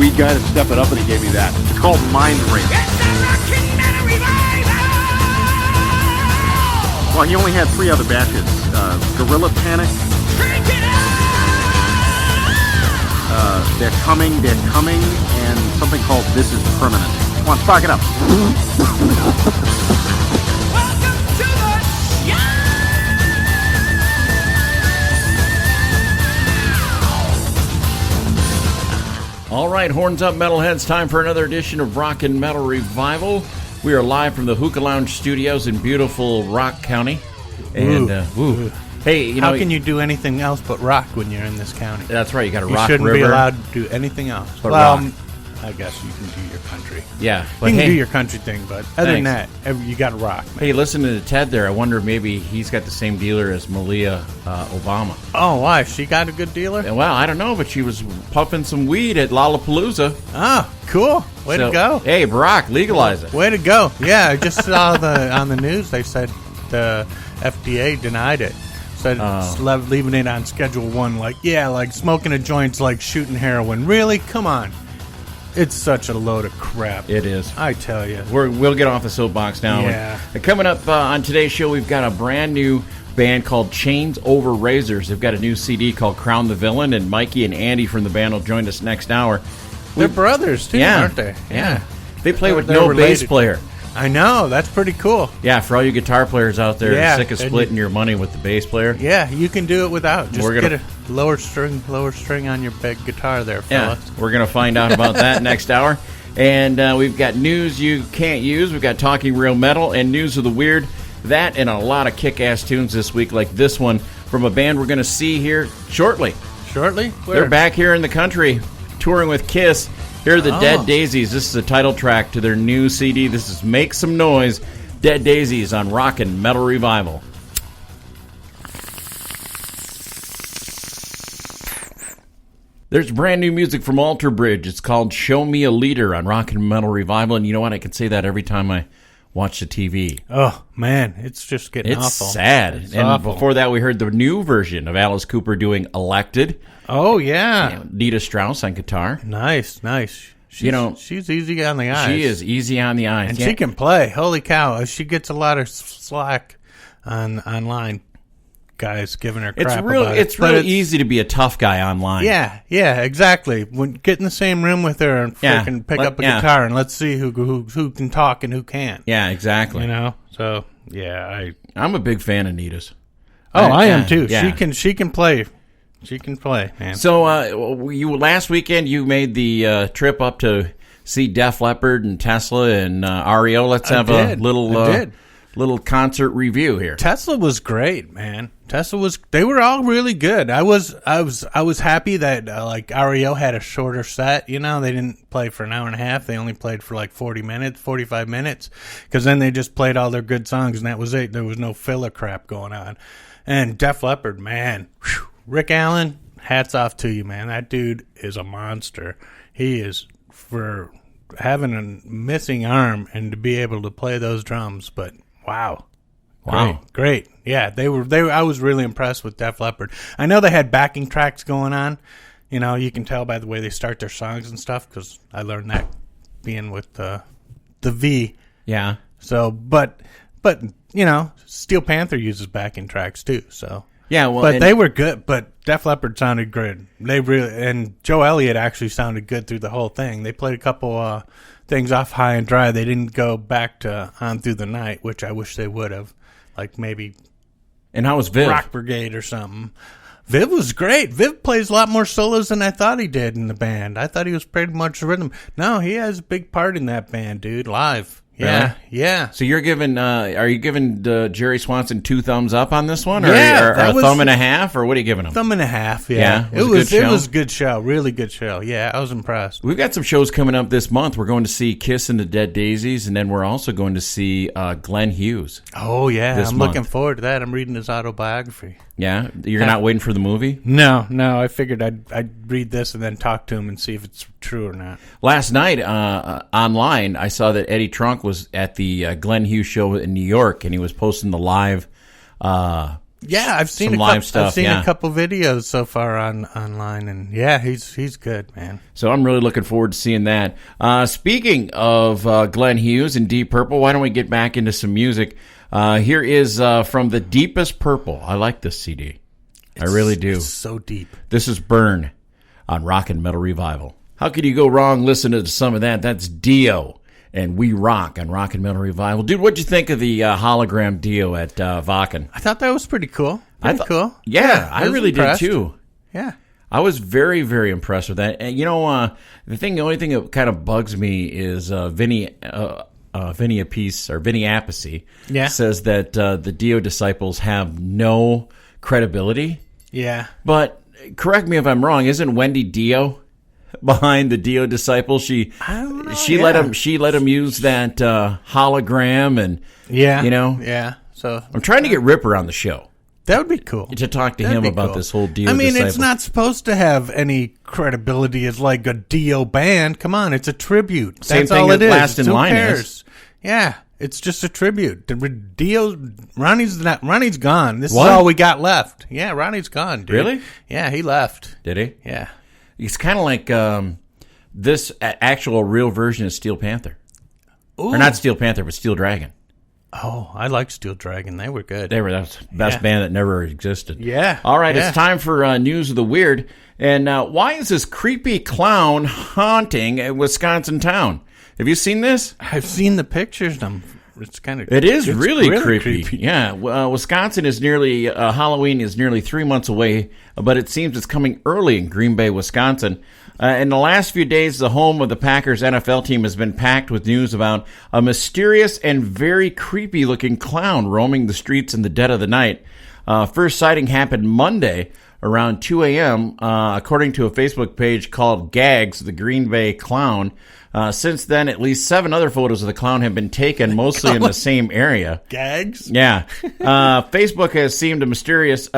weed guy to step it up, and he gave me that. It's called Mind Ring. Well, he only had 3 other batches. Gorilla Panic. They're coming, and something called This Is Permanent. Come on, spark it up. Welcome to the show! All right, horns up, metalheads. Time for another edition of Rock and Metal Revival. We are live from the Hookah Lounge Studios in beautiful Rock County. And, hey, you know... How can you do anything else but rock when you're in this county? That's right, you got a rock river. You shouldn't be allowed to do anything else. But rock. I guess you can do your country. Yeah. But you can do your country thing, but other than that, you got to rock. Man. Hey, listen to Ted there. I wonder if maybe he's got the same dealer as Malia Obama. Oh, why? She got a good dealer? Well, I don't know, but she was puffing some weed at Lollapalooza. Oh, cool. Way to go. Hey, Barack, legalize it. Way to go. Yeah, I just saw on the news they said the FDA denied it. Said leaving it on Schedule 1 like smoking a joint's like shooting heroin. Really? Come on. It's such a load of crap. It is. I tell you. We'll get off the soapbox now. Yeah. And coming up on today's show, we've got a brand new band called Chains Over Razors. They've got a new CD called Crown the Villain, and Mikey and Andy from the band will join us next hour. They're brothers, too, aren't they? Yeah. They play with no bass player. I know. That's pretty cool. Yeah, for all you guitar players out there sick of splitting your money with the bass player. Yeah, you can do it without. Just get a lower string on your big guitar there, fellas. Yeah, we're going to find out about that next hour. And we've got news you can't use. We've got Talking Real Metal and News of the Weird. That and a lot of kick-ass tunes this week, like this one from a band we're going to see here shortly. Shortly? Where? They're back here in the country, touring with Kiss. Here are the Dead Daisies. This is the title track to their new CD. This is Make Some Noise, Dead Daisies on Rockin' Metal Revival. There's brand new music from Alter Bridge. It's called Show Me a Leader on Rockin' Metal Revival. And you know what? I can say that every time I watch the TV. Oh, man. It's just getting awful. It's sad. It's and awful. Before that, we heard the new version of Alice Cooper doing Elected. Oh, yeah. Nita Strauss on guitar. Nice. She's easy on the eyes. She is easy on the eyes. And she can play. Holy cow. She gets a lot of slack online. Guys giving her crap about it. It's really easy to be a tough guy online. Yeah, exactly. Get in the same room with her and freaking pick up a guitar and let's see who can talk and who can't. Yeah, exactly. You know? So, yeah, I'm a big fan of Nita's. Oh, I am too. Yeah. She can play. She can play, man. So, last weekend you made the trip up to see Def Leppard and Tesla and REO. Let's have a little concert review here. Tesla was great, man. They were all really good. I was happy that REO had a shorter set. You know, they didn't play for an hour and a half. They only played for like 45 minutes, because then they just played all their good songs and that was it. There was no filler crap going on. And Def Leppard, man, whew, Rick Allen, hats off to you, man. That dude is a monster. He is, for having a missing arm and to be able to play those drums, but wow. Great. Yeah, they were. I was really impressed with Def Leppard. I know they had backing tracks going on. You know, you can tell by the way they start their songs and stuff, because I learned that being with the V. Yeah. So, but you know, Steel Panther uses backing tracks too. So yeah, well, but they were good. But Def Leppard sounded good. And Joe Elliott actually sounded good through the whole thing. They played a couple things off High and Dry. They didn't go back to On Through the Night, which I wish they would have. Like maybe. And how was Viv? Rock Brigade or something. Viv was great. Viv plays a lot more solos than I thought he did in the band. I thought he was pretty much rhythm. No, he has a big part in that band, dude, live. Yeah, really? Yeah. So you're giving, are you giving Jerry Swanson 2 thumbs up on this one? Or, yeah, or a thumb and a half? Or what are you giving him? Thumb and a half, yeah. It was a good show. Really good show. Yeah, I was impressed. We've got some shows coming up this month. We're going to see Kiss and the Dead Daisies, and then we're also going to see Glenn Hughes. Oh, yeah. I'm looking forward to that. I'm reading his autobiography. Yeah? You're not waiting for the movie? No. I figured I'd read this and then talk to him and see if it's true or not. Last night, online, I saw that Eddie Trunk was at the Glenn Hughes show in New York, and he was posting the live Yeah, I've seen some live stuff. I've seen yeah. a couple videos so far online, and yeah, he's good, man. So I'm really looking forward to seeing that. Speaking of Glenn Hughes and Deep Purple, why don't we get back into some music? Here is from the Deepest Purple. I like this CD. I really do. It's so deep. This is Burn on Rockin' Metal Revival. How could you go wrong listening to some of that? That's Dio and We Rock on Rockin' Metal Revival. Dude, what'd you think of the hologram Dio at Wacken? I thought that was pretty cool. Cool. Yeah, I was really impressed. did too. Yeah. I was very, very impressed with that. And, the only thing that kind of bugs me is Vinny Appice, or Vinny Appice, says that the Dio disciples have no credibility. Yeah. But correct me if I'm wrong, isn't Wendy Dio behind the Dio disciples? She let him use that hologram, and yeah. So I'm trying to get Ripper on the show that would be cool to talk to him about this whole Dio. I mean, disciple. it's not supposed to have any credibility as like a Dio band. Come on, it's a tribute. Same That's thing all as it is. Last in Who Line cares? is. Yeah, it's just a tribute. Ronnie's gone. This What? is all we got left. Yeah, Ronnie's gone, dude. Really? Yeah, he left. Did he? Yeah. It's kind of like this actual real version of Steel Panther. Ooh. Or not Steel Panther, but Steel Dragon. Oh, I like Steel Dragon. They were good. That's the best band that never existed. Yeah. All right, Yeah. it's time for News of the Weird. And why is this creepy clown haunting a Wisconsin town? Have you seen this? I've seen the pictures. It's kind of. It is it's really creepy. Yeah, Wisconsin is Halloween is nearly 3 months away, but it seems it's coming early in Green Bay, Wisconsin. In the last few days, the home of the Packers NFL team has been packed with news about a mysterious and very creepy-looking clown roaming the streets in the dead of the night. First sighting happened Monday around 2 a.m., according to a Facebook page called Gags, the Green Bay Clown. Since then, at least 7 other photos of the clown have been taken, mostly in the same area. Gags? Yeah. Facebook has seemed as mysterious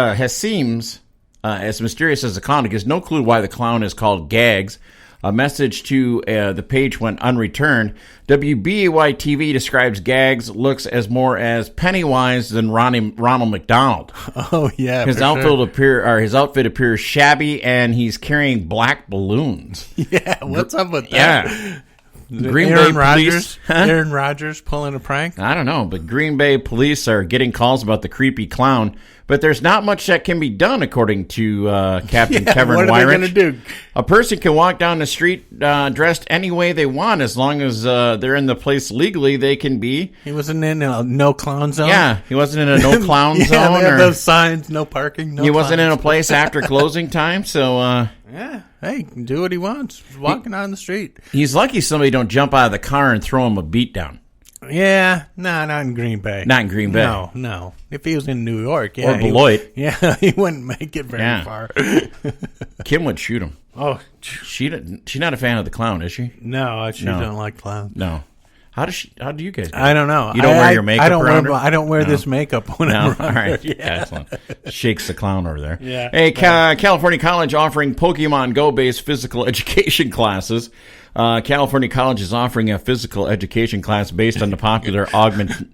as the clown. It gives no clue why the clown is called Gags. A message to the page went unreturned. WBAY-TV describes Gags looks as more as Pennywise than Ronald McDonald. Oh, yeah. His outfit appears shabby, and he's carrying black balloons. Yeah, what's up with that? Yeah. Green Aaron Bay Rodgers, Aaron Rodgers pulling a prank? I don't know, but Green Bay police are getting calls about the creepy clown, but there's not much that can be done, according to Captain Kevin What are Wyrich. they going to do? A person can walk down the street dressed any way they want, as long as they're in the place legally. They can be. He wasn't in a no clown zone? Yeah, he wasn't in a no clown zone. They have or those signs, no parking, no he wasn't in clowns. a place after closing time, so... Yeah, hey, he can do what he wants. He's walking on the street. He's lucky somebody don't jump out of the car and throw him a beat down. Yeah, no, not in Green Bay. Not in Green Bay. No. If he was in New York, yeah. Or Beloit. He wouldn't make it very far. Kim would shoot him. Oh, She's not a fan of the clown, is she? no, she No. don't like clowns. No. How do you guys do? I don't know. You don't wear your makeup I don't around her? I don't wear this makeup when I'm No, all around her. right. Excellent. Shakes the clown over there. Yeah. Hey, California College offering Pokemon Go-based physical education classes. California College is offering a physical education class based on the popular augmented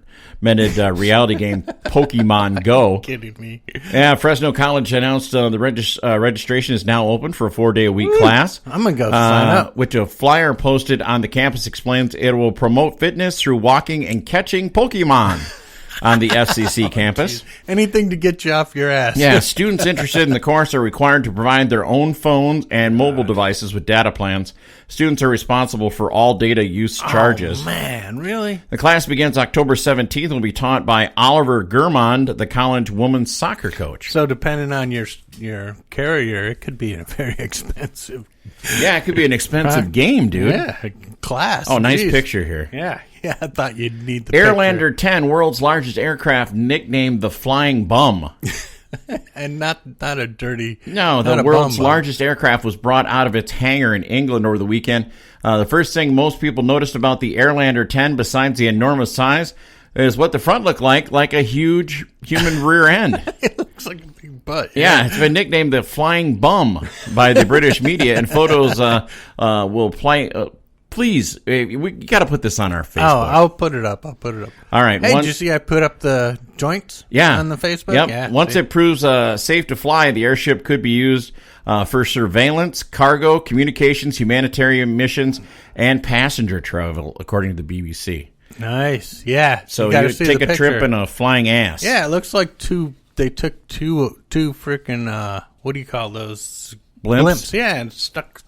reality game Pokemon Go. Kidding me. Yeah, Fresno College announced the registration is now open for a 4-day-a-week class. I'm going to go sign up. Which a flyer posted on the campus explains it will promote fitness through walking and catching Pokemon on the FCC campus. Anything to get you off your ass. Yeah, students interested in the course are required to provide their own phones and mobile devices with data plans. Students are responsible for all data use charges. Oh, man, really? The class begins October 17th and will be taught by Oliver Gurmond, the college women's soccer coach. So depending on your carrier, it could be a very expensive. Yeah, it could be an expensive game, dude. Yeah, class. Oh, nice Jeez. picture here. Yeah, I thought you'd need the Airlander 10, world's largest aircraft, nicknamed the Flying Bum. picture. And not a dirty. No, not the a world's bum. largest aircraft was brought out of its hangar in England over the weekend. The first thing most people noticed about the Airlander 10, besides the enormous size, is what the front looked like a huge human rear end. It looks like a big butt. Yeah, it's been nicknamed the Flying Bum by the British media, and photos will please, we got to put this on our Facebook. Oh, I'll put it up. All right. Hey, did you see I put up the joints on the Facebook? Yep. Yeah, Once it proves safe to fly, the airship could be used for surveillance, cargo, communications, humanitarian missions, and passenger travel, according to the BBC. Nice. Yeah. So you take a trip in a flying ass. Yeah, it looks like they took two freaking, what do you call those? Blimps? Yeah, and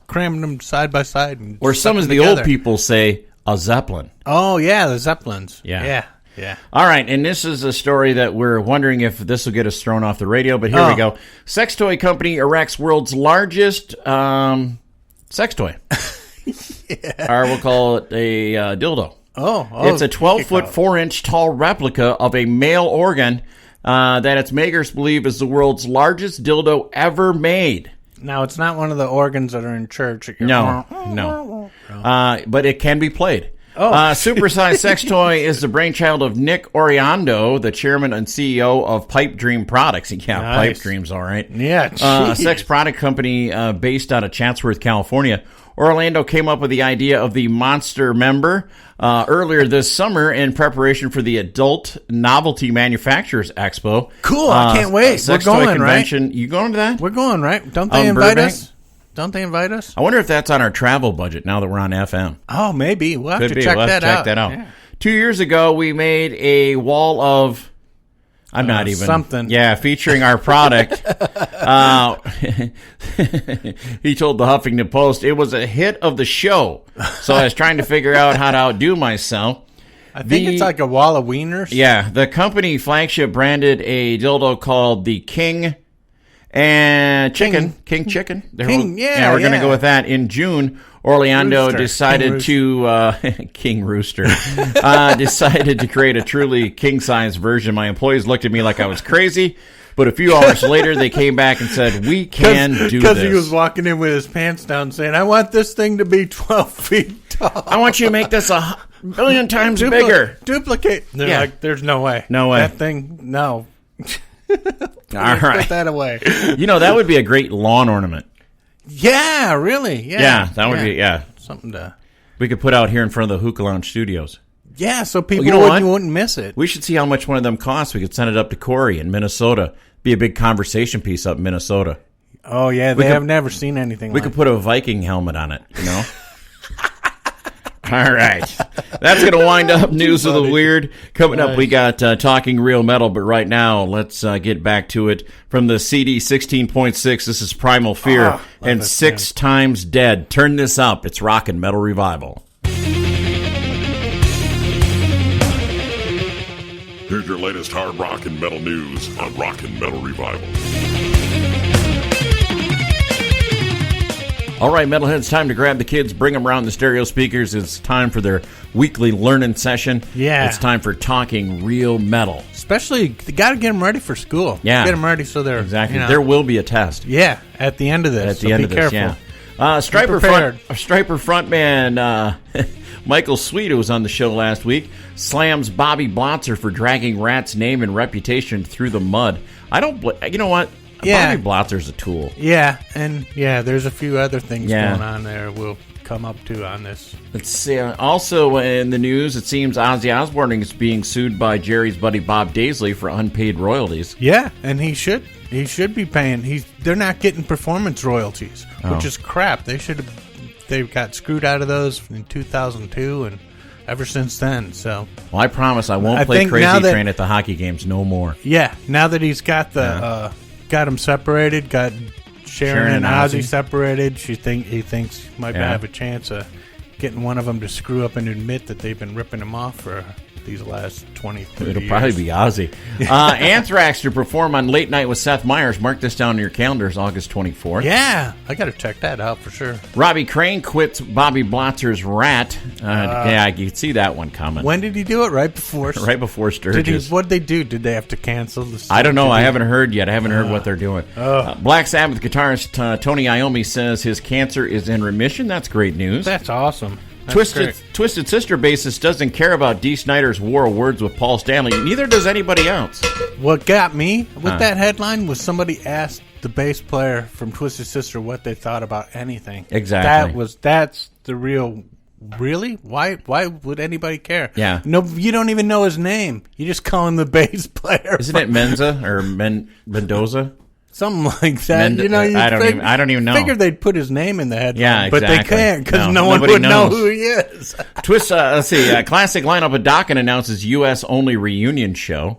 crammed them side by side. Or some of the old people say, a Zeppelin. Oh, yeah, the Zeppelins. Yeah. Yeah. All right, and this is a story that we're wondering if this will get us thrown off the radio, but here we go. Sex toy company erects world's largest sex toy. Or we'll call it a dildo. Oh, it's a 12-foot, 4-inch tall replica of a male organ that its makers believe is the world's largest dildo ever made. Now, it's not one of the organs that are in church. No. But it can be played. Supersized sex toy is the brainchild of Nick Oriando, the chairman and CEO of Pipe Dream Products. Yeah, nice. Pipe Dream's all right. Yeah, a sex product company based out of Chatsworth, California. Orlando came up with the idea of the Monster Member earlier this summer in preparation for the Adult Novelty Manufacturers Expo. Cool, I can't wait. Sex We're going, toy convention. right? You going to that? We're going, right? Don't they invite us? Don't they invite us? I wonder if that's on our travel budget now that we're on FM. Oh, maybe. We'll have Could to be. check We'll that have to out. check that out. Yeah. 2 years ago, we made a wall of... I'm not even... Something. Yeah, featuring our product. He told the Huffington Post, it was a hit of the show. So I was trying to figure out how to outdo myself. I think it's like a wall of wieners. Yeah, the company flagship branded a dildo called the King and Chicken. King Chicken. We're going to go with that. In June, Orlando decided to... King Rooster. Decided to create a truly king-size version. My employees looked at me like I was crazy. But a few hours later, they came back and said, we can do this. Because he was walking in with his pants down saying, I want this thing to be 12 feet tall. I want you to make this 1,000,000 times bigger. Duplicate. They're like, there's no way. No way. That thing, no. All right. Put that away. You know, that would be a great lawn ornament. Yeah, really. Yeah, that would be, something to... We could put out here in front of the Hookah Lounge studios. Yeah, so people wouldn't miss it. We should see how much one of them costs. We could send it up to Corey in Minnesota. Be a big conversation piece up in Minnesota. Oh, yeah, they have never seen anything We like could put a Viking helmet on it, you know? All right. That's going to wind up News of the Weird. Coming up, we got Talking Real Metal, but right now, let's get back to it. From the CD 16.6, this is Primal Fear and 6 Times Dead. Turn this up. It's Rockin' Metal Revival. Here's your latest hard rock and metal news on Rockin' Metal Revival. All right, Metalheads, time to grab the kids, bring them around the stereo speakers. It's time for their weekly learning session. Yeah. It's time for Talking Real Metal. Especially, you got to get them ready for school. Yeah. Get them ready so they're... Exactly. You know, There will be a test. Yeah, at the end of this. At the end of this, careful. yeah. Striper prepared. frontman Michael Sweet, who was on the show last week, slams Bobby Blotzer for dragging Rat's name and reputation through the mud. You know what? Yeah. Bobby Blotzer's a tool. Yeah, and there's a few other things Yeah. going on there we'll come up to on this. Let's see. Also in the news, it seems Ozzy Osbourne is being sued by Jerry's buddy Bob Daisley for unpaid royalties. Yeah, and he should be paying. They're not getting performance royalties, which is crap. They got screwed out of those in 2002 and ever since then. So, well, I promise I won't play Crazy Train at the hockey games no more. Yeah, now that he's got got them separated, got Sharon and Ozzy separated, he thinks he might have a chance of getting one of them to screw up and admit that they've been ripping him off for these last 20, 30 It'll years. probably be Ozzy. Anthrax to perform on Late Night with Seth Meyers. Mark this down in your calendars, August 24th. Yeah, I got to check that out for sure. Robbie Crane quits Bobby Blotzer's Rat. Yeah, you could see that one coming. When did he do it? Right before? Right before Sturgis. What did they do? Did they have to cancel the I don't know. I haven't heard yet. I haven't heard what they're doing. Black Sabbath guitarist Tony Iommi says his cancer is in remission. That's great news. That's awesome. Twisted Sister bassist doesn't care about Dee Snider's war of words with Paul Stanley. Neither does anybody else. What got me with that headline was somebody asked the bass player from Twisted Sister what they thought about anything. Exactly. That's the real really? Why would anybody care? Yeah. No, you don't even know his name. You just call him the bass player. Isn't it Menza or Mendoza? Something like that. I don't even know. Figured they'd put his name in the headline, Yeah, but they exactly. can't because No, no one nobody would know knows. who he is. Twist. Let's see. Classic lineup of Dokken announces U.S. only reunion show.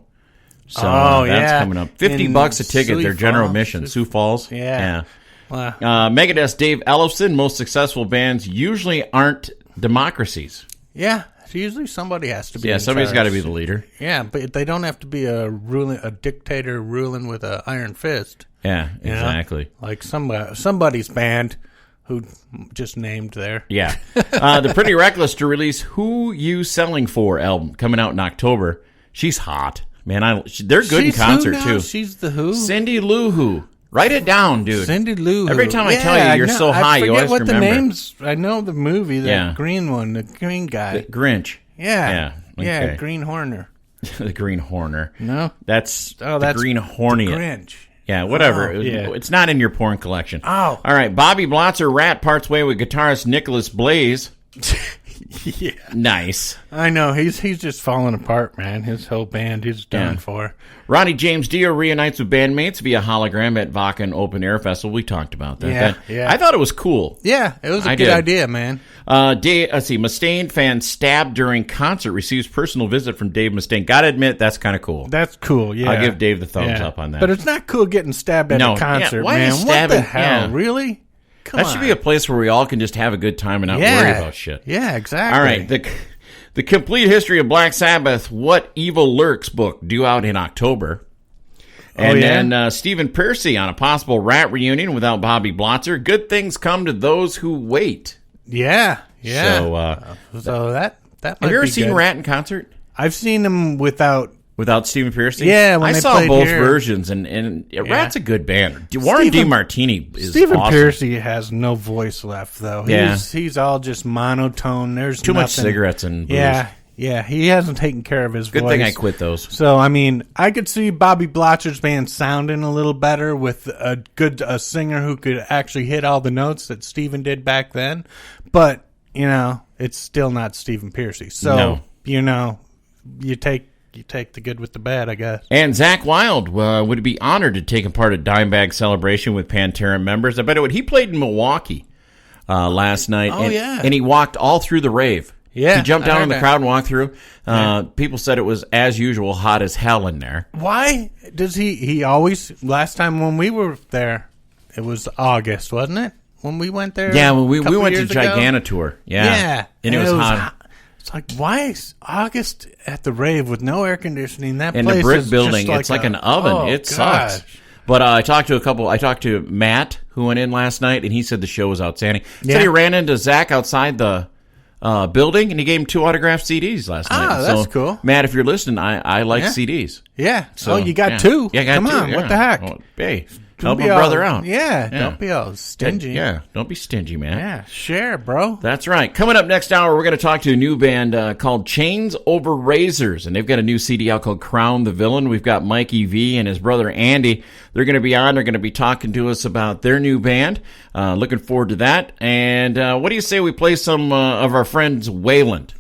So that's coming up. $50 a ticket. Their general mission, Sioux Falls. Yeah. Wow. Megadeth's Dave Ellefson. Most successful bands usually aren't democracies. Yeah. Usually somebody has to be. Yeah, somebody's got to charge. be the leader. Yeah, but they don't have to be a dictator ruling with an iron fist. Yeah, You know? exactly. Like somebody's band who just named there. Yeah. The Pretty Reckless to release Who You Selling For album coming out in October. She's hot. Man, they're good in concert, who now? too. She's the who? Cindy Lou Who. Write it down, dude. Cindy Lou. Every time I tell you you're so high, you always what remember. the names. I know the movie, the green one, the green guy. The Grinch. Yeah. Yeah. Okay. Green Horner. The Green Horner. No? That's that's the Green Hornet. Grinch. Yeah, whatever. Oh, yeah. It's not in your porn collection. Oh. All right. Bobby Blotzer Rat parts way with guitarist Nicholas Blaze. Yeah. Nice. I know. He's just falling apart, man. His whole band is done for. Ronnie James Dio reunites with bandmates via hologram at Wacken Open Air Festival. We talked about that. Yeah. I thought it was cool. Yeah, it was a good did. idea, man. Let's see. Mustaine fan stabbed during concert receives personal visit from Dave Mustaine. Gotta admit, that's kind of cool. That's cool, yeah. I'll give Dave the thumbs up on that. But it's not cool getting stabbed at a concert, why man. are you stabbing? What the hell? Yeah. Really? Come That on. should be a place where we all can just have a good time and not worry about shit. Yeah, exactly. All right. The complete history of Black Sabbath, What Evil Lurks book, due out in October. And then Stephen Pearcy on a possible Rat reunion without Bobby Blotzer. Good things come to those who wait. Yeah. So that might have you ever be seen good. Rat in concert? I've seen him without Stephen Pearcy? Yeah, when I they saw played both here. versions, and Rat's a good band. Warren DeMartini is Stephen awesome. Pearcy has no voice left, though. Yeah. He's all just monotone. There's Too much nothing. cigarettes and booze. Yeah. He hasn't taken care of his Good voice. thing I quit those. So, I mean, I could see Bobby Blotzer's band sounding a little better with a singer who could actually hit all the notes that Stephen did back then. But, it's still not Stephen Pearcy. So, you take the good with the bad, I guess. And Zach Wilde would be honored to take part at Dimebag Celebration with Pantera members. I bet it would. He played in Milwaukee last night. Oh, yeah. And he walked all through the rave. Yeah, He jumped I down heard in the that. crowd and walked through. People said it was, as usual, hot as hell in there. Why does he always, last time when we were there, it was August, wasn't it? When we went there? Yeah, when we couple went to years ago? Gigantour. Yeah. And it was hot. It's like, why is August at the rave with no air conditioning? That In place the brick is building, just it's like an oven. Oh, It sucks. gosh. But I talked to Matt, who went in last night, and he said the show was outstanding. Yeah. Said he ran into Zach outside the building, and he gave him 2 autographed CDs last night. Ah, that's cool. Matt, if you're listening, I like CDs. Yeah. So You got yeah. 2. Yeah, I got Come 2. on, Yeah. what the heck? Well, hey, Don't help be a brother all- out. Yeah, don't be all stingy. Yeah, don't be stingy, man. Yeah, share, bro. That's right. Coming up next hour, we're going to talk to a new band called Chains Over Razors, and they've got a new CD out called Crown the Villain. We've got Mikey V and his brother Andy. They're going to be on. They're going to be talking to us about their new band. Looking forward to that. And what do you say we play some of our friends Wayland?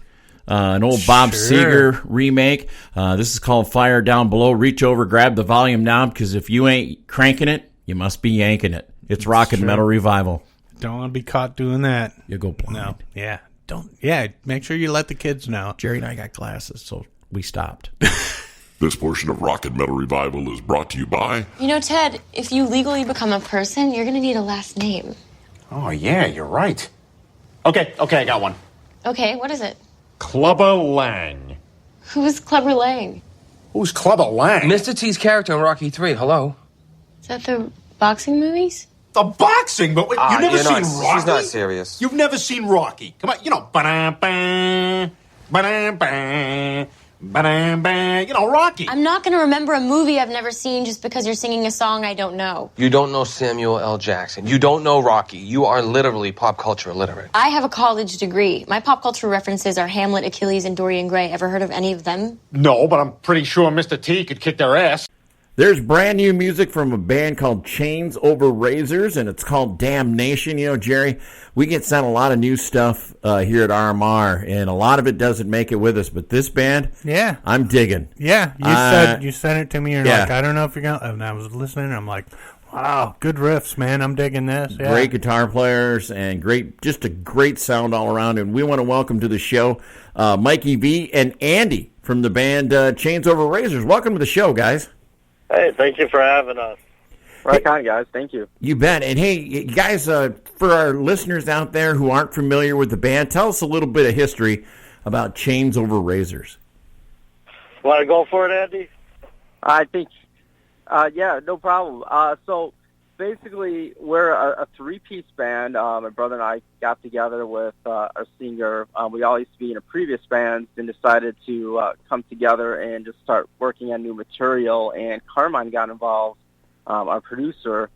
An old Bob Seger remake. This is called Fire Down Below. Reach over, grab the volume knob, because if you ain't cranking it, you must be yanking it. It's Rock and Metal Revival. Don't want to be caught doing that. You go blind. No. Yeah. Don't. Yeah. Make sure you let the kids know. Jerry and I got glasses, so we stopped. This portion of Rock and Metal Revival is brought to you by... Ted, if you legally become a person, you're going to need a last name. Oh, yeah, you're right. Okay, I got one. Okay, what is it? Clubber Lang. Who is Clubber Lang? Who's Clubber Lang? Mr. T's character in Rocky 3, hello? Is that the boxing movies? The boxing, but wait, you've never seen Rocky? She's not serious. You've never seen Rocky. Come on, ba-da-ba, ba-da-ba, ba-da-ba, Rocky. I'm not going to remember a movie I've never seen just because you're singing a song I don't know. You don't know Samuel L. Jackson. You don't know Rocky. You are literally pop culture illiterate. I have a college degree. My pop culture references are Hamlet, Achilles, and Dorian Gray. Ever heard of any of them? No, but I'm pretty sure Mr. T could kick their ass. There's brand new music from a band called Chains Over Razors, and it's called Damnation. You know, Jerry, we get sent a lot of new stuff here at RMR, and a lot of it doesn't make it with us. But this band, yeah, I'm digging. Yeah, you sent it to me. You're like, I don't know if you're going to. And I was listening, and I'm like, wow, good riffs, man. I'm digging this. Yeah. Great guitar players and just a great sound all around. And we want to welcome to the show Mikey V and Andy from the band Chains Over Razors. Welcome to the show, guys. Hey, thank you for having us. Right on, guys. Thank you. You bet. And hey, you guys, for our listeners out there who aren't familiar with the band, tell us a little bit of history about Chains Over Razors. Want to go for it, Andy? I think, yeah, no problem. So basically, we're a three-piece band. My brother and I got together with our singer. We all used to be in a previous band and decided to come together and just start working on new material. And Carmine got involved, our producer,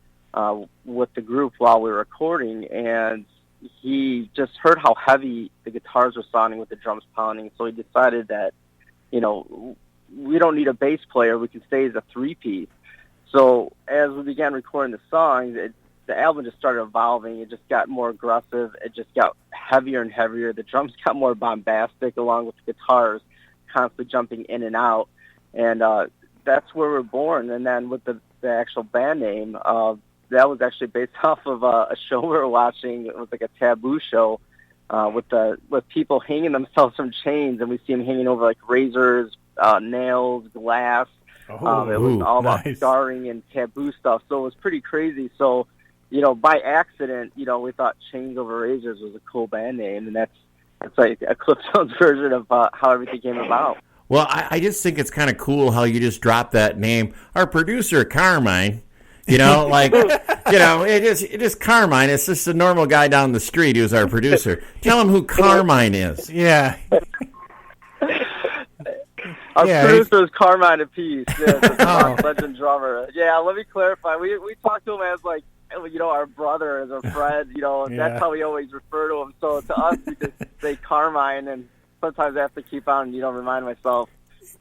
with the group while we were recording. And he just heard how heavy the guitars were sounding with the drums pounding. So he decided that, you know, we don't need a bass player. We can stay as a three-piece. So as we began recording the songs, the album just started evolving. It just got more aggressive. It just got heavier and heavier. The drums got more bombastic along with the guitars constantly jumping in and out. And that's where we're born. And then with the actual band name, that was actually based off of a show we were watching. It was like a taboo show with people hanging themselves from chains. And we see them hanging over like razors, nails, glass. It was all about scarring and taboo stuff, so it was pretty crazy. So, you know, by accident, you know, we thought Chains Over Razors was a cool band name, and that's like a Clifton's version of how everything came about. Well, I just think it's kind of cool how you just dropped that name. Our producer, Carmine, you know, like, you know, it is Carmine. It's just a normal guy down the street who's our producer. Tell him who Carmine is. Yeah. Our producer is Carmine Appice, the legend drummer. Yeah, let me clarify. We talk to him as, like, you know, our brother, as our friend, you know, and that's how we always refer to him. So to us, we just say Carmine, and sometimes I have to keep on, you know, remind myself,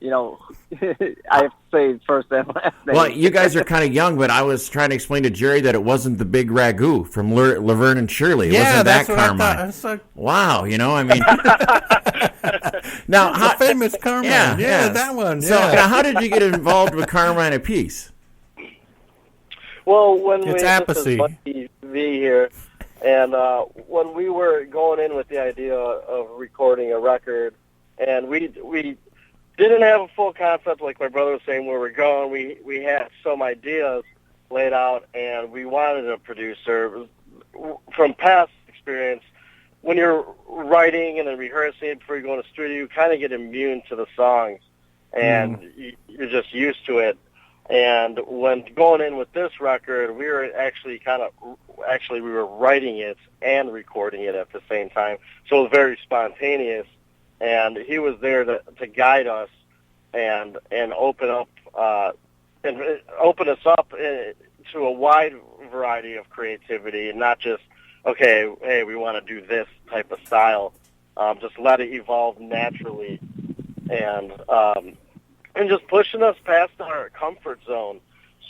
you know, I have to say first and last name. Well, you guys are kind of young, but I was trying to explain to Jerry that it wasn't the big ragu from Laverne and Shirley. It wasn't that Carmine. I was like, wow, you know, I mean. Now, the famous Carmine. Yeah, that one. So, now, how did you get involved with Carmine Appice? Well, when it's this is Mikey V here, and when we were going in with the idea of recording a record, and we didn't have a full concept, like my brother was saying, where we're going. We had some ideas laid out, and we wanted a producer. From past experience, when you're writing and then rehearsing before you go in the studio, you kind of get immune to the songs, and you're just used to it. And when going in with this record, we were we were writing it and recording it at the same time, so it was very spontaneous. And he was there to guide us and open up and open us up to a wide variety of creativity, and not just, okay, hey, we want to do this type of style. Just let it evolve naturally, and just pushing us past our comfort zone.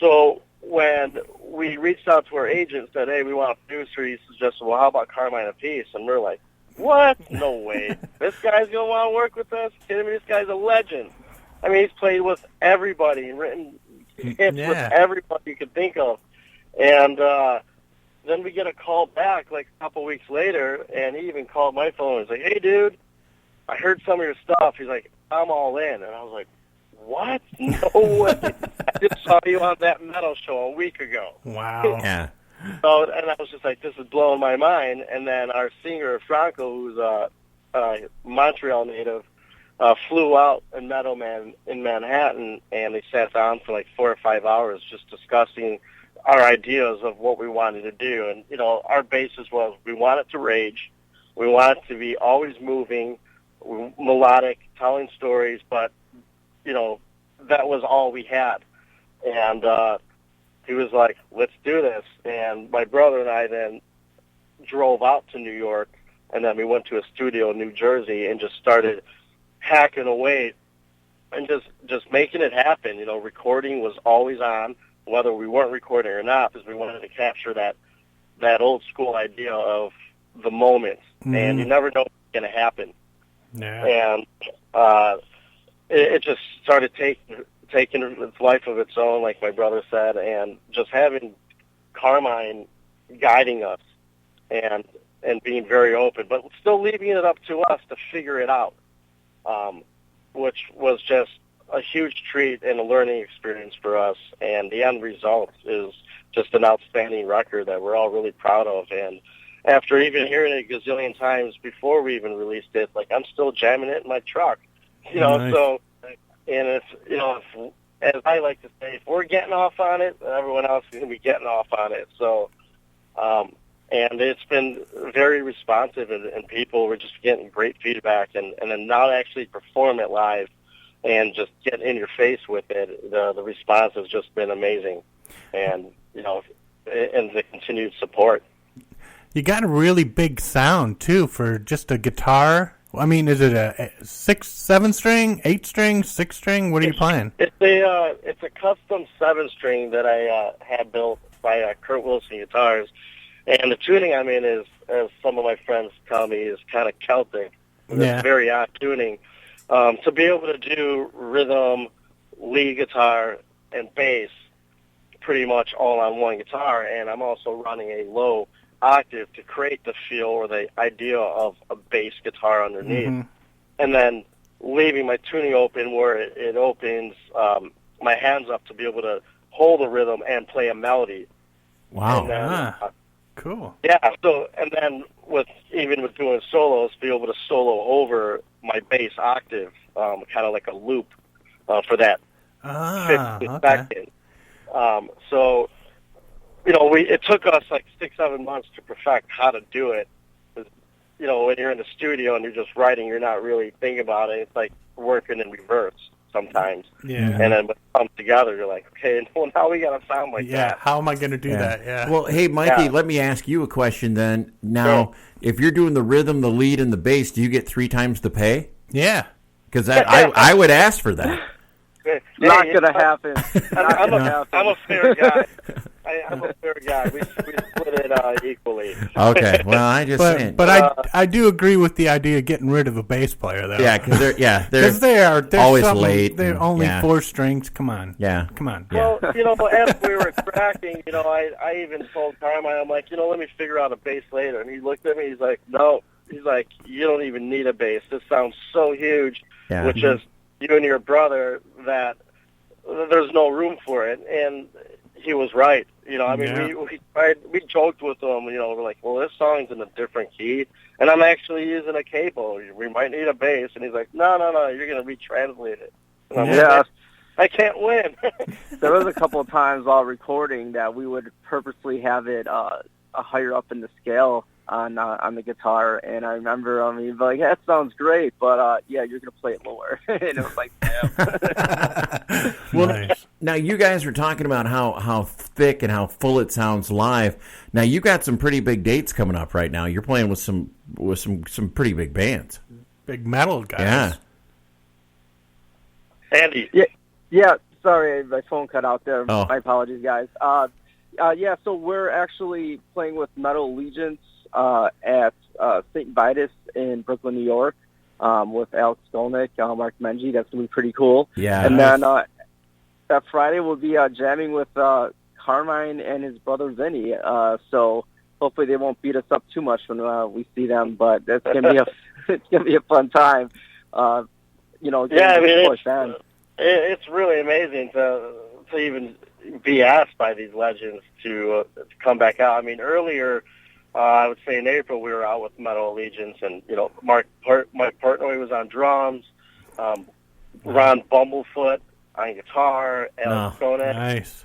So when we reached out to our agent, said, hey, we want a producer, he suggested, well, how about Carmine Appice? And we're like, what? No way. This guy's going to want to work with us? Kidding me? This guy's a legend. I mean, he's played with everybody and written hits with everybody you could think of. And then we get a call back like a couple weeks later, and he even called my phone. He's like, hey, dude, I heard some of your stuff. He's like, I'm all in. And I was like, what? No way. I just saw you on that metal show a week ago. Wow. Yeah. So, and I was just like, this is blowing my mind. And then our singer, Franco, who's a Montreal native, flew out and met him in Manhattan, and they sat down for like 4 or 5 hours just discussing our ideas of what we wanted to do. And, you know, our basis was we wanted to rage. We wanted to be always moving, melodic, telling stories, but, you know, that was all we had. And he was like, let's do this. And my brother and I then drove out to New York, and then we went to a studio in New Jersey and just started hacking away and just making it happen. You know, recording was always on, whether we weren't recording or not, because we wanted to capture that old school idea of the moment, and you never know what's going to happen. Yeah. And it just started taking its life of its own, like my brother said, and just having Carmine guiding us and being very open, but still leaving it up to us to figure it out, which was just a huge treat and a learning experience for us. And the end result is just an outstanding record that we're all really proud of. And after even hearing it a gazillion times before we even released it, like, I'm still jamming it in my truck, you know. Nice. So, and if, you know, as I like to say, if we're getting off on it, everyone else is going to be getting off on it. So, and it's been very responsive, and people were just getting great feedback, and then now to actually perform it live and just get in your face with it, the response has just been amazing, and, you know, and the continued support. You got a really big sound, too, for just a guitar. I mean, is it a 7-string, 8-string, 6-string? What are you playing? It's a custom 7-string that I had built by Kurt Wilson Guitars, and the tuning I'm in is, as some of my friends tell me, is kind of Celtic. Yeah. It's very odd tuning. To be able to do rhythm, lead guitar, and bass pretty much all on one guitar, and I'm also running a low octave to create the feel or the idea of a bass guitar underneath, and then leaving my tuning open where it opens my hands up to be able to hold the rhythm and play a melody. Wow. And then, cool. Yeah, so, and then with doing solos, be able to solo over my bass octave, kind of like a loop for that 50 second. So, you know, it took us like 6-7 months to perfect how to do it. You know, when you're in the studio and you're just writing, you're not really thinking about it. It's like working in reverse sometimes. Yeah. And then when it comes together, you're like, okay, well, now we got to sound like that. Yeah, how am I going to do that? Yeah. Well, hey, Mikey, let me ask you a question then. Now, if you're doing the rhythm, the lead, and the bass, do you get 3 times the pay? Yeah. Because I would ask for that. Not going to happen. I'm a fair guy. I'm a fair guy. We split it equally. Okay, well, I just saying. But I do agree with the idea of getting rid of a bass player, though. Yeah, because they're always late. They're only 4 strings. Come on. Yeah. Come on. Well, you know, as we were tracking, you know, I even told Carmine, I'm like, you know, let me figure out a bass later. And he looked at me, he's like, no. He's like, you don't even need a bass. This sounds so huge, which is you and your brother, that there's no room for it. And he was right. You know, I mean, we joked with him, you know, we're like, well, this song's in a different key, and I'm actually using a cable. We might need a bass. And he's like, no, you're going to retranslate it. And I'm like, I can't win. There was a couple of times while recording that we would purposely have it higher up in the scale on the guitar, and I remember he'd be like, that sounds great, but yeah, you're gonna play it lower. And it was like, damn. Well, nice. Now you guys were talking about how thick and how full it sounds live. Now you got some pretty big dates coming up right now. You're playing with some pretty big bands, big metal guys. Yeah. Andy. Yeah. Sorry, my phone cut out there. Oh. My apologies, guys. Yeah, so we're actually playing with Metal Allegiance at St. Vitus in Brooklyn, New York, with Alex Skolnick, Mark Menji. That's going to be pretty cool. Yeah. And then that Friday we'll be jamming with Carmine and his brother Vinny. So hopefully they won't beat us up too much when we see them, but it's going to be a fun time. You know, yeah, I mean, it's really amazing to even be asked by these legends to come back out. I mean, earlier, I would say in April, we were out with Metal Allegiance, and, you know, Mike Portnoy was on drums, Ron Bumblefoot on guitar, Alex Skolnick, nice.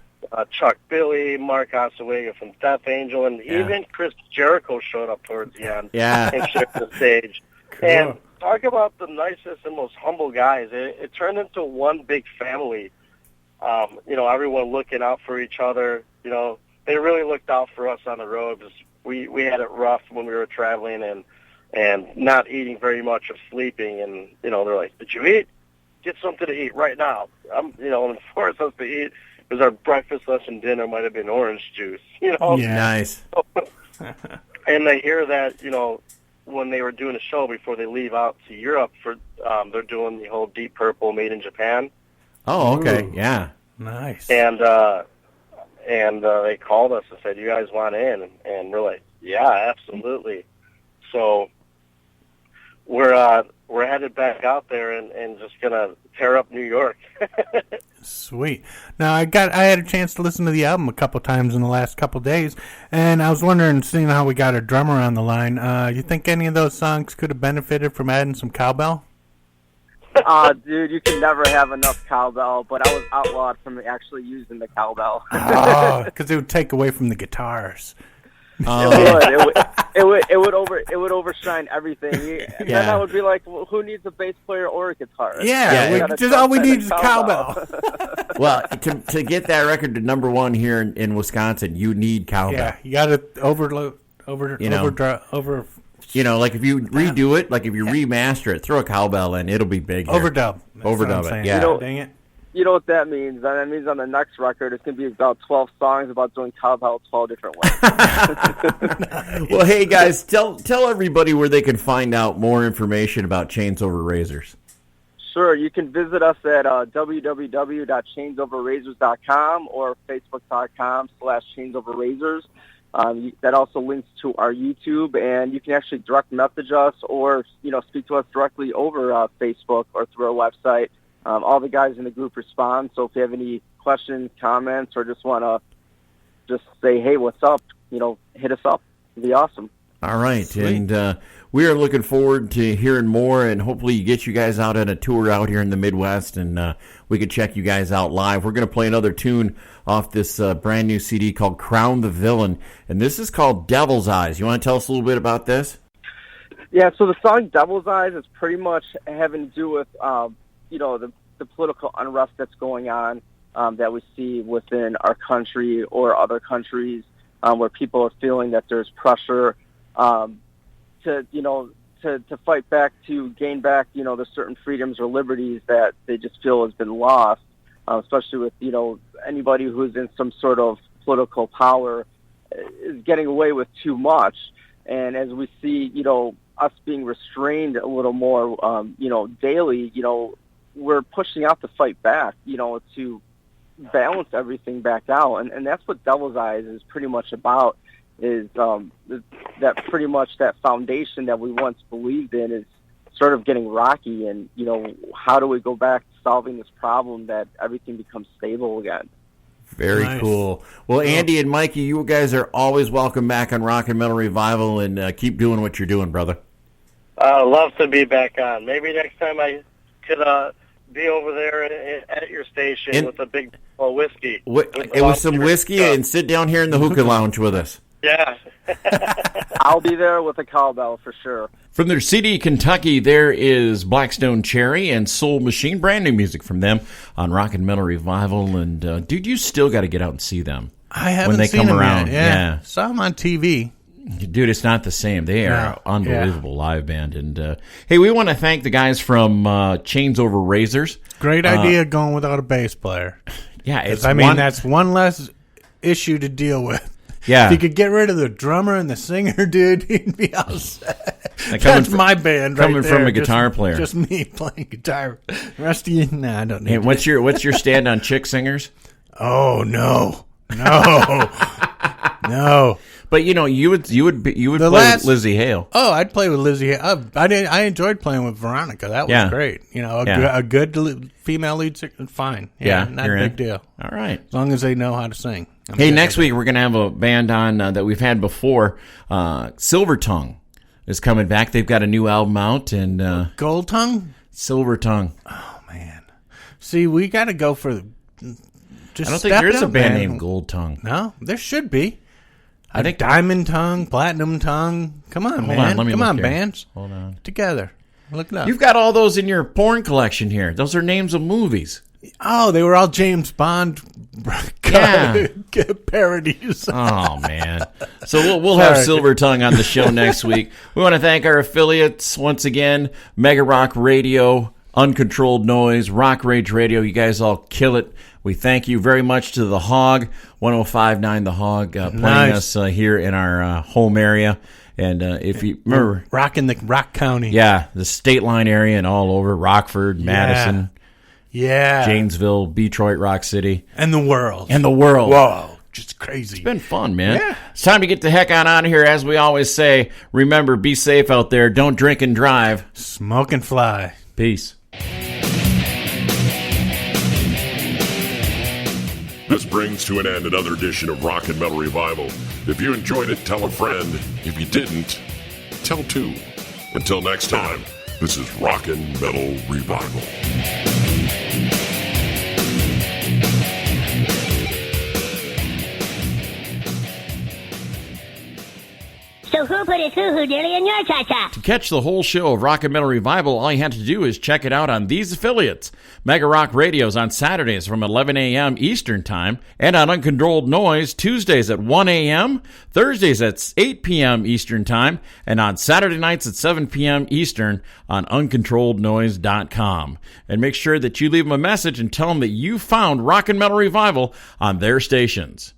Chuck Billy, Mark Oswego from Death Angel, and even Chris Jericho showed up towards the end and shared the stage. Cool. And talk about the nicest and most humble guys. It turned into one big family. You know, everyone looking out for each other. You know, they really looked out for us on the road because we had it rough when we were traveling and not eating very much or sleeping. And, you know, they're like, did you eat? get something to eat right now. And force us to eat because our breakfast, lunch, and dinner might have been orange juice. Yeah. Nice. And they hear that, when they were doing a show before they leave out to Europe for, they're doing the whole Deep Purple Made in Japan. Oh, okay. Ooh. Yeah. Nice. And they called us and said, "You guys want in?" And we're like, "Yeah, absolutely." So we're headed back out there and just gonna tear up New York. Sweet. Now I had a chance to listen to the album a couple times in the last couple days, and I was wondering, seeing how we got a drummer on the line, you think any of those songs could have benefited from adding some cowbell? Dude, you can never have enough cowbell, but I was outlawed from actually using the cowbell. Oh, because it would take away from the guitars. It would overshine everything. And then I would be like, well, who needs a bass player or a guitarist? Yeah, all we need is a cowbell. Well, to get that record to number one here in Wisconsin, you need cowbell. Yeah, you got to overdrive. Like if you redo it, like if you remaster it, throw a cowbell in, it'll be big. Overdub. Overdub it. Yeah. Dang it. You know what that means? That means on the next record, it's going to be about 12 songs about doing cowbell 12 different ways. Well, hey, guys, tell everybody where they can find out more information about Chains Over Razors. Sure. You can visit us at www.chainsoverrazors.com or facebook.com/chainsoverrazors. That also links to our YouTube, and you can actually direct message us or, speak to us directly over Facebook or through our website. All the guys in the group respond, so if you have any questions, comments, or just want to just say, hey, what's up, hit us up. It'd be awesome. All right, Sweet. And we are looking forward to hearing more, and hopefully get you guys out on a tour out here in the Midwest, and we could check you guys out live. We're going to play another tune off this brand new CD called Crown the Villain, and this is called Devil's Eyes. You want to tell us a little bit about this? Yeah, so the song Devil's Eyes is pretty much having to do with, the political unrest that's going on that we see within our country or other countries where people are feeling that there's pressure to fight back, to gain back, the certain freedoms or liberties that they just feel has been lost, especially with, anybody who's in some sort of political power is getting away with too much. And as we see, us being restrained a little more, daily, we're pushing out to fight back, to balance everything back out. And that's what Devil's Eyes is pretty much about, is that pretty much that foundation that we once believed in is sort of getting rocky. And, how do we go back to solving this problem that everything becomes stable again? Very Nice. cool. Well, Andy and Mikey, you guys are always welcome back on Rock and Metal Revival, and keep doing what you're doing, brother. Love to be back on. Maybe next time I could be over there at your station with a big whiskey. With some whiskey and sit down here in the hookah lounge with us. Yeah. I'll be there with a cowbell for sure. From their CD, Kentucky, there is Blackstone Cherry and Soul Machine. Brand new music from them on Rock and Metal Revival. And, dude, you still got to get out and see them. I haven't when they seen come them around. yet. Yeah. Saw them on TV. Dude, it's not the same. They are an unbelievable live band. And hey, we want to thank the guys from Chains Over Razors. Great idea going without a bass player. Yeah, that's one less issue to deal with. Yeah. If you could get rid of the drummer and the singer, dude, he'd be all set. Like That's my band right coming there. from a guitar player. Just me playing guitar. The rest of you, nah, I don't need And what's your stand on chick singers? Oh, no. No. But you would play with Lizzie Hale. Oh, I'd play with Lizzie. I enjoyed playing with Veronica. That was great. A good female lead singer, fine. Not a big deal. All right, as long as they know how to sing. Hey, next week we're gonna have a band on that we've had before. Silver Tongue is coming back. They've got a new album out, and Gold Tongue, Silver Tongue. Oh man, see, we got to go for. Just I don't think there's a band named Gold Tongue. No, there should be. I think Diamond Tongue, Platinum Tongue. Come on, man. Come on, bands. Hold on. Together. Look it up. You've got all those in your porn collection here. Those are names of movies. Oh, they were all James Bond parodies. Oh, man. So we'll have Silver Tongue on the show next week. We want to thank our affiliates once again, Megarock Radio, Uncontrolled Noize, Rock Rage Radio. You guys all kill it. We thank you very much to the Hog 105.9 The Hog playing us here in our home area. And if you remember, rocking the Rock County, the state line area and all over Rockford, Madison, Janesville, Detroit, Rock City, and the world, Whoa. Just crazy. It's been fun, man. Yeah. It's time to get the heck on out of here. As we always say, remember, be safe out there. Don't drink and drive. Smoke and fly. Peace. This brings to an end another edition of Rock and Metal Revival. If you enjoyed it, tell a friend. If you didn't, tell two. Until next time, this is Rock and Metal Revival. So who put his hoo-hoo dilly in your cha-cha? To catch the whole show of Rock and Metal Revival, all you have to do is check it out on these affiliates. Megarock Radios on Saturdays from 11 a.m. Eastern Time, and on Uncontrolled Noize Tuesdays at 1 a.m., Thursdays at 8 p.m. Eastern Time, and on Saturday nights at 7 p.m. Eastern on UncontrolledNoise.com. And make sure that you leave them a message and tell them that you found Rock and Metal Revival on their stations.